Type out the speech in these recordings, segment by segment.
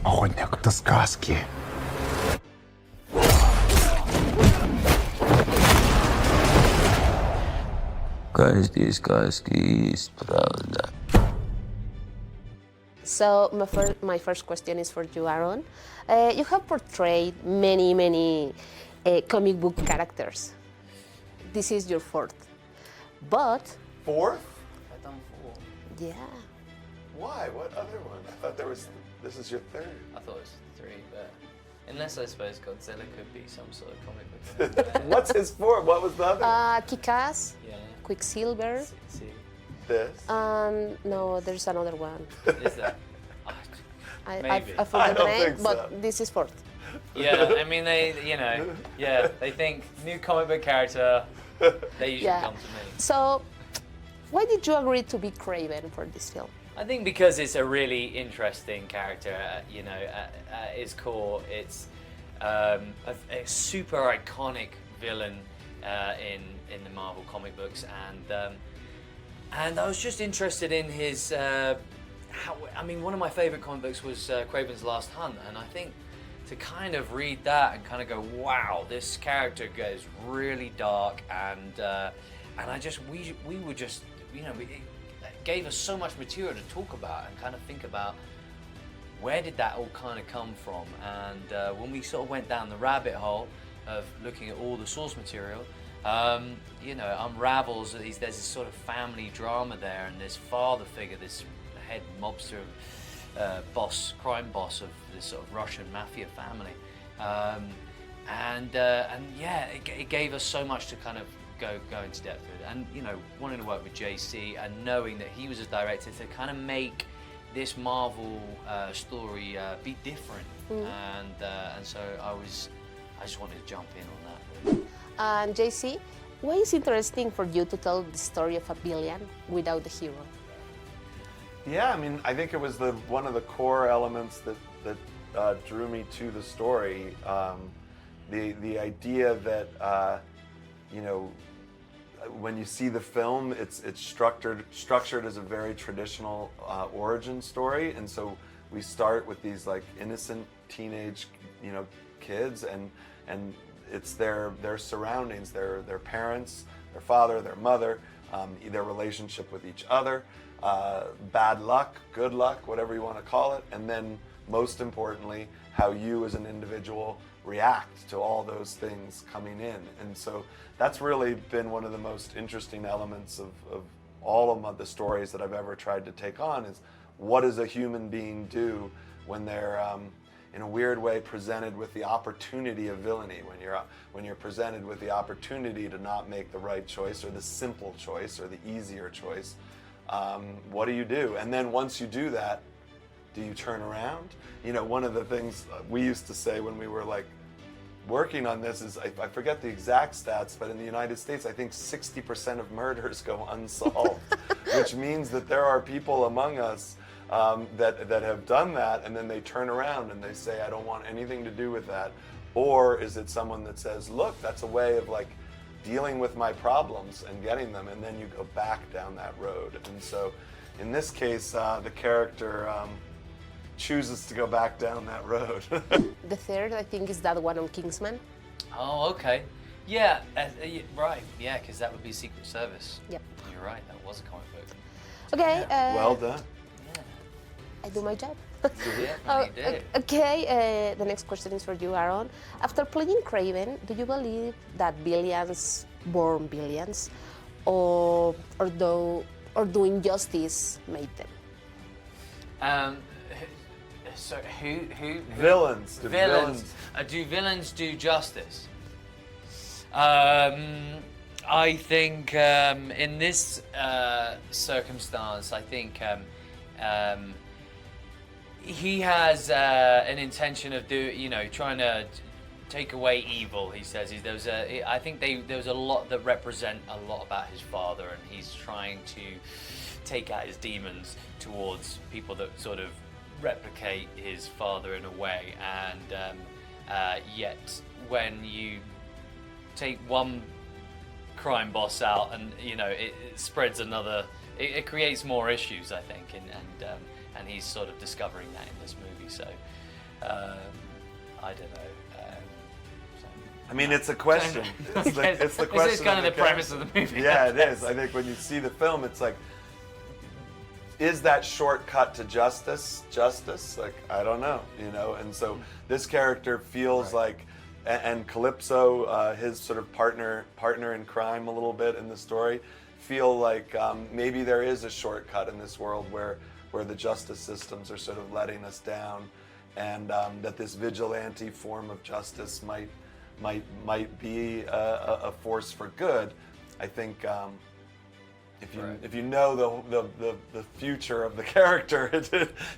Охотник до сказки. Каждой сказки есть правда. So my first question is for you, Aaron. You have portrayed many comic book characters. This is your fourth, but Fourth? I've done 4. yeah, Why? What other one? I thought this is your third. I thought it was 3, but unless I suppose Godzilla could be some sort of comic book. What's his fourth? What was the other? Kick-Ass, Yeah. Quicksilver, See, This. no, there's another one. is that? Oh, I Maybe. forgot the don't name, think so. but this is fourth. yeah, I mean they think new comic book character. They usually Yeah. come to me. So, why did you agree to be Kraven for this film? I think because it's a really interesting character. At its core, it's a super iconic villain in the Marvel comic books, and I was just interested in his. One of my favorite comic books was Kraven's Last Hunt, and I think to kind of read that and kind of go, wow, this character goes really dark, and we were just, it gave us so much material to talk about and kind of think about where did that all kind of come from. And when we sort of went down the rabbit hole of looking at all the source material, unravels that there's this sort of family drama there, and this father figure, this head mobster, crime boss of this sort of Russian mafia family, it gave us so much to kind of go into depth with, and wanting to work with JC and knowing that he was a director to kind of make this Marvel story be different, and so I just wanted to jump in on that. Really. And JC, why is it interesting for you to tell the story of a villain without the hero? Yeah, I think it was one of the core elements that drew me to the story. The idea that when you see the film, it's structured as a very traditional origin story, and so we start with these like innocent teenage kids, and it's their surroundings, their parents, their father, their mother, their relationship with each other. Bad luck, good luck, whatever you want to call it, and then most importantly, how you as an individual react to all those things coming in. And so that's really been one of the most interesting elements of all of the stories that I've ever tried to take on, is what does a human being do when they're in a weird way presented with the opportunity of villainy, when you're presented with the opportunity to not make the right choice or the simple choice or the easier choice. What do you do? And then once you do that, do you turn around? One of the things we used to say when we were like working on this is, I forget the exact stats, but in the United States, I think 60% of murders go unsolved, which means that there are people among us that have done that, and then they turn around and they say, I don't want anything to do with that. Or is it someone that says, look, that's a way of like dealing with my problems and getting them, and then you go back down that road. And so in this case, the character chooses to go back down that road. The third, I think, is that one on Kingsman. Oh, okay. Yeah, right. Yeah, because that would be Secret Service. Yep. You're right. That was a comic book. Okay. Well done. I do my job. Yeah, you did. Okay, the next question is for you, Aaron. After playing Kraven, do you believe that villains born villains, or do injustice made them? So who Villains. villains? Do villains do justice? I think in this circumstance, I think he has an intention of trying to take away evil. He says I think there was a lot that represent a lot about his father, and he's trying to take out his demons towards people that sort of replicate his father in a way. And yet when you take one crime boss out, and it spreads another, it creates more issues, I think, and he's sort of discovering that in this movie. So I don't know. I mean, it's a question. It's the question. This is kind of the premise of the movie. Yeah, it is. I think when you see the film, it's like, is that shortcut to justice? Like, I don't know, you know. And so this character feels like, and Calypso, his sort of partner in crime, a little bit in the story, feel like maybe there is a shortcut in this world where the justice systems are sort of letting us down, and that this vigilante form of justice might be a force for good. I think if you know the future of the character,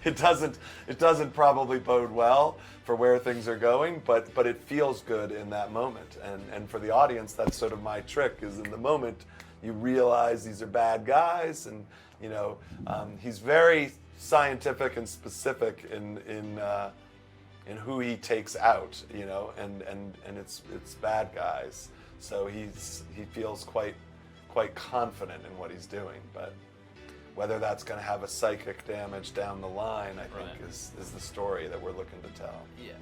it doesn't probably bode well for where things are going, but it feels good in that moment. And for the audience, that's sort of my trick, is in the moment you realize these are bad guys, and you know he's very scientific and specific in who he takes out, you know, and it's bad guys. So he feels quite confident in what he's doing, but whether that's going to have a psychic damage down the line, I think is the story that we're looking to tell. Yeah.